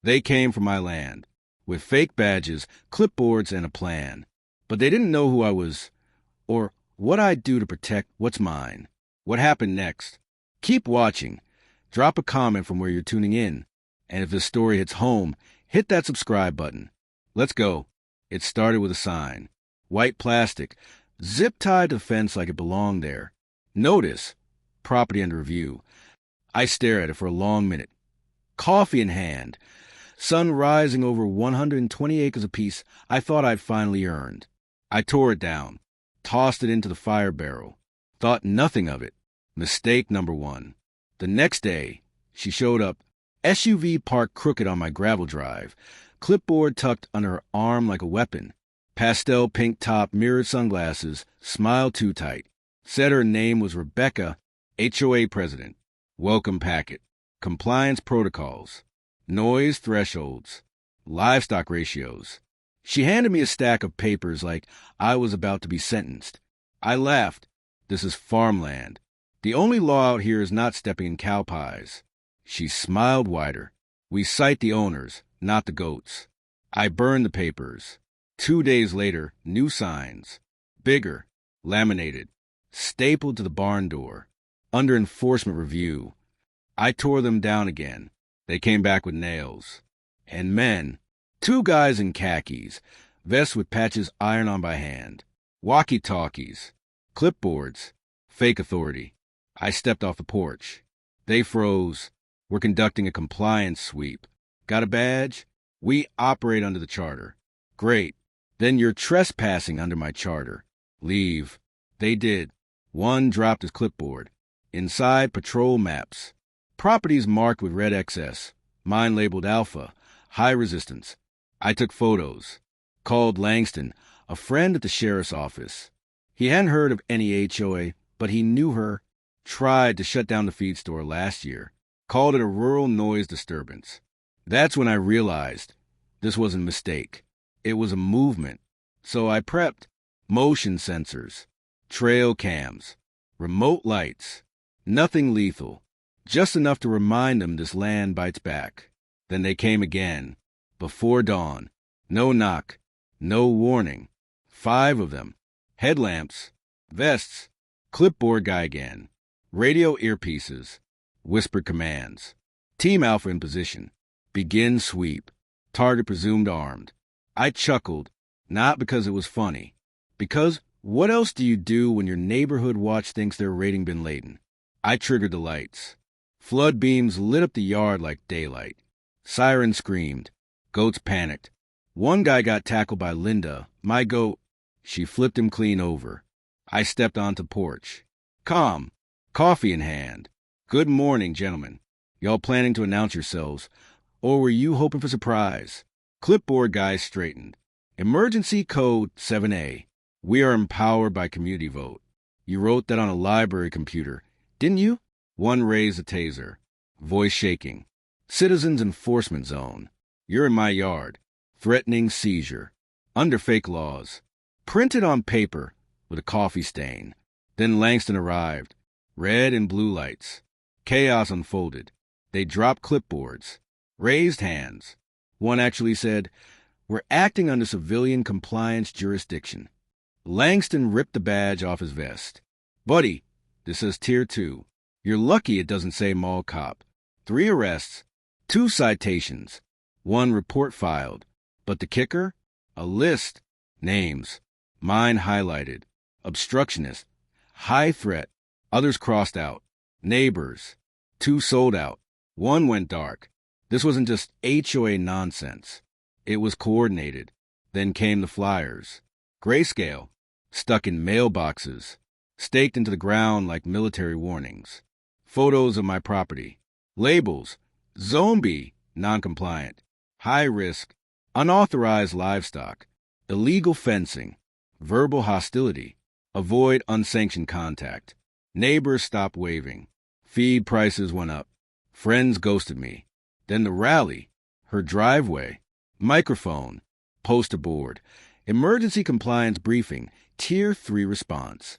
They came from my land, with fake badges, clipboards, and a plan. But they didn't know who I was, or what I'd do to protect what's mine. What happened next? Keep watching. Drop a comment from where you're tuning in. And if this story hits home, hit that subscribe button. Let's go. It started with a sign. White plastic, zip-tied to the fence like it belonged there. Notice, property under review. I stare at it for a long minute. Coffee in hand. Sun rising over 120 acres apiece I thought I'd finally earned. I tore it down, tossed it into the fire barrel. Thought nothing of it. Mistake number one. The next day, she showed up, SUV parked crooked on my gravel drive, clipboard tucked under her arm like a weapon, pastel pink top, mirrored sunglasses, smile too tight. Said her name was Rebecca, HOA president. Welcome packet. Compliance protocols. Noise thresholds. Livestock ratios. She handed me a stack of papers like I was about to be sentenced. I laughed. This is farmland. The only law out here is not stepping in cow pies. She smiled wider. We cite the owners, not the goats. I burned the papers. 2 days later, new signs. Bigger, laminated, stapled to the barn door. Under enforcement review. I tore them down again. They came back with nails. And men. 2 guys in khakis, vests with patches ironed on by hand. Walkie-talkies. Clipboards. Fake authority. I stepped off the porch. They froze. We're conducting a compliance sweep. Got a badge? We operate under the charter. Great. Then you're trespassing under my charter. Leave. They did. One dropped his clipboard. Inside, patrol maps. Properties marked with red XS. Mine labeled Alpha. High resistance. I took photos. Called Langston, a friend at the sheriff's office. He hadn't heard of any HOA, but he knew her. Tried to shut down the feed store last year. Called it a rural noise disturbance. That's when I realized this wasn't a mistake. It was a movement. So I prepped. Motion sensors. Trail cams. Remote lights. Nothing lethal. Just enough to remind them this land bites back. Then they came again. Before dawn. No knock. No warning. 5 of them. Headlamps. Vests. Clipboard guy again. Radio earpieces. Whispered commands. Team Alpha in position. Begin sweep. Target presumed armed. I chuckled, not because it was funny. Because what else do you do when your neighborhood watch thinks they're raiding Bin Laden? I triggered the lights. Flood beams lit up the yard like daylight. Siren screamed. Goats panicked. One guy got tackled by Linda, my goat. She flipped him clean over. I stepped onto the porch. Calm. Coffee in hand. Good morning, gentlemen. Y'all planning to announce yourselves, or were you hoping for surprise? Clipboard guy straightened. Emergency code 7A. We are empowered by community vote. You wrote that on a library computer, didn't you? One raised a taser. Voice shaking. Citizens enforcement zone. You're in my yard. Threatening seizure. Under fake laws. Printed on paper with a coffee stain. Then Langston arrived. Red and blue lights. Chaos unfolded. They dropped clipboards. Raised hands. One actually said, "We're acting under civilian compliance jurisdiction." Langston ripped the badge off his vest. "Buddy, this says Tier 2. You're lucky it doesn't say mall cop. 3 arrests, 2 citations, 1 report filed. But the kicker? A list. Names. Mine highlighted. Obstructionist. High threat. Others crossed out. Neighbors. 2 sold out. 1 went dark. This wasn't just HOA nonsense. It was coordinated. Then came the flyers. Grayscale. Stuck in mailboxes. Staked into the ground like military warnings. Photos of my property. Labels. Zombie. Noncompliant. High risk. Unauthorized livestock. Illegal fencing. Verbal hostility. Avoid unsanctioned contact. Neighbors stopped waving. Feed prices went up. Friends ghosted me. Then the rally. Her driveway. Microphone. Poster board. Emergency compliance briefing. Tier 3 response.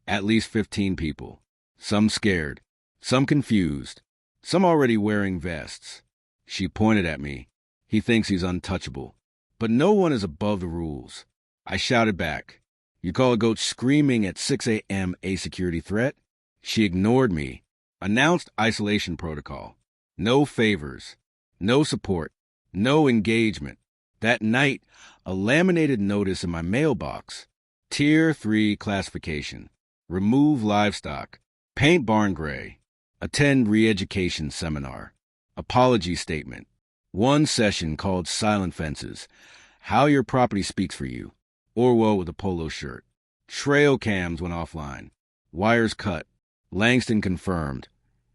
At least 15 people. Some scared. Some confused. Some already wearing vests. She pointed at me. He thinks he's untouchable. But no one is above the rules. I shouted back. You call a goat screaming at 6 a.m. a security threat? She ignored me. Announced isolation protocol. No favors. No support. No engagement. That night, a laminated notice in my mailbox. Tier 3 classification. Remove livestock. Paint barn gray. Attend re-education seminar. Apology statement. One session called Silent Fences. How your property speaks for you. Orwell with a polo shirt. Trail cams went offline. Wires cut. Langston confirmed.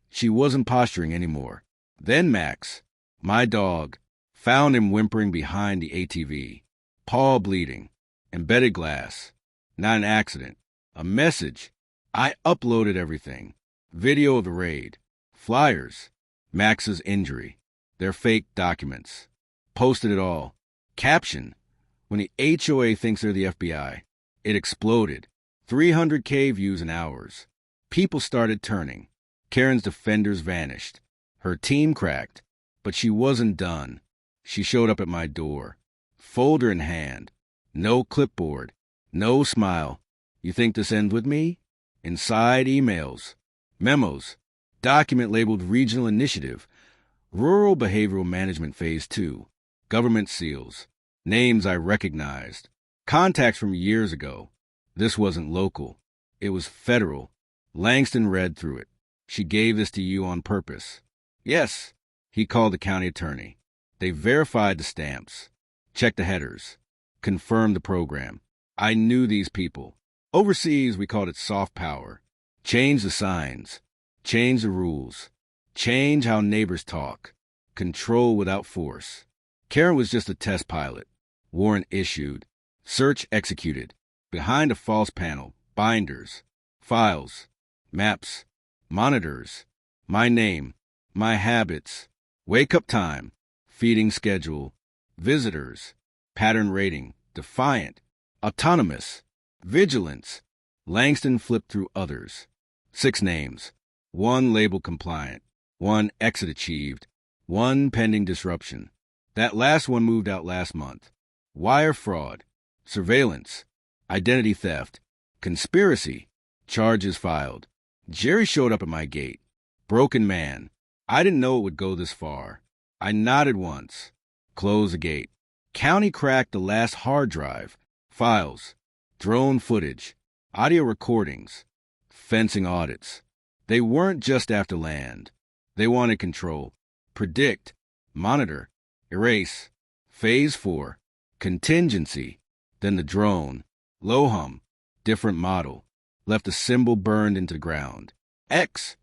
She wasn't posturing anymore. Then Max, my dog, found him whimpering behind the ATV. Paw bleeding. Embedded glass. Not an accident. A message. I uploaded everything. Video of the raid. Flyers. Max's injury. Their fake documents. Posted it all. Caption. When the HOA thinks they're the FBI. It exploded. 300K views in hours. People started turning. Karen's defenders vanished. Her team cracked. But she wasn't done. She showed up at my door. Folder in hand. No clipboard. No smile. You think this ends with me? Inside emails. Memos. Document labeled Regional Initiative. Rural Behavioral Management Phase 2. Government seals. Names I recognized. Contacts from years ago. This wasn't local. It was federal. Langston read through it. She gave this to you on purpose. Yes. He called the county attorney. They verified the stamps. Checked the headers. Confirmed the program. I knew these people. Overseas, we called it soft power. Change the signs. Change the rules. Change how neighbors talk. Control without force. Karen was just a test pilot. Warrant issued. Search executed. Behind a false panel. Binders. Files. Maps. Monitors. My name. My habits. Wake-up time. Feeding schedule. Visitors. Pattern rating. Defiant. Autonomous. Vigilance. Langston flipped through others. 6 names. 1 label compliant. 1 exit achieved. 1 pending disruption. That last one moved out last month. Wire fraud. Surveillance. Identity theft. Conspiracy. Charges filed. Jerry showed up at my gate. Broken man. I didn't know it would go this far. I nodded once. Closed the gate. County cracked the last hard drive. Files. Drone footage. Audio recordings. Fencing audits. They weren't just after land. They wanted control. Predict. Monitor. Erase. Phase 4. Contingency. Then the drone. Low hum. Different model. Left a symbol burned into the ground. X.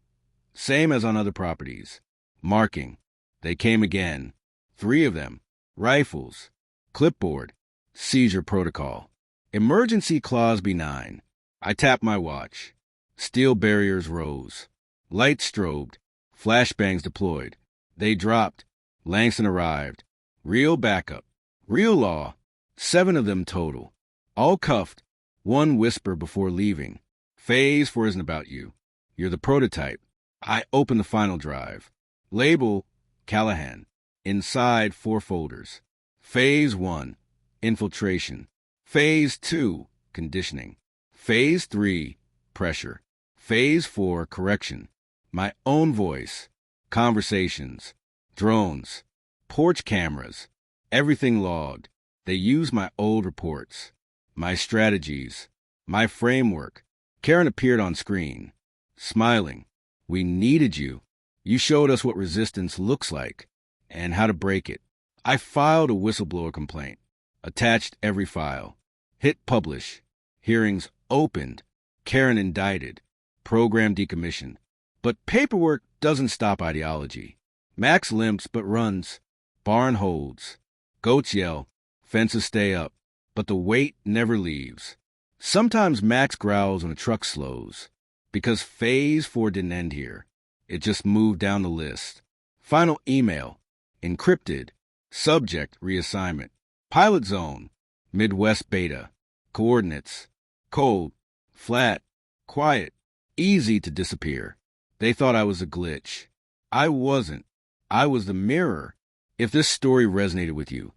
Same as on other properties. Marking. They came again. 3 of them. Rifles. Clipboard. Seizure protocol. Emergency clause benign. I tapped my watch. Steel barriers rose. Lights strobed. Flashbangs deployed. They dropped. Langston arrived. Real backup. Real law. 7 of them total. All cuffed. 1 whisper before leaving. Phase 4 isn't about you. You're the prototype. I opened the final drive. Label, Callahan. Inside 4 folders. Phase 1, infiltration. Phase 2, conditioning. Phase 3, pressure. Phase 4, correction. My own voice. Conversations. Drones. Porch cameras. Everything logged. They used my old reports. My strategies. My framework. Karen appeared on screen. Smiling. We needed you. You showed us what resistance looks like and how to break it. I filed a whistleblower complaint. Attached every file. Hit publish. Hearings opened. Karen indicted. Program decommissioned. But paperwork doesn't stop ideology. Max limps but runs. Barn holds. Goats yell. Fences stay up. But the weight never leaves. Sometimes Max growls when a truck slows. Because Phase 4 didn't end here. It just moved down the list. Final email. Encrypted. Subject reassignment. Pilot zone. Midwest beta. Coordinates. Cold. Flat. Quiet. Easy to disappear. They thought I was a glitch. I wasn't. I was the mirror. If this story resonated with you,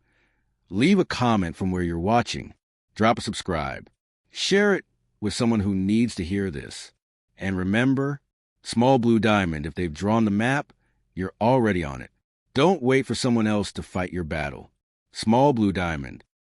leave a comment from where you're watching. Drop a subscribe. Share it with someone who needs to hear this. And remember, small blue diamond, if they've drawn the map, you're already on it. Don't wait for someone else to fight your battle. Small blue diamond,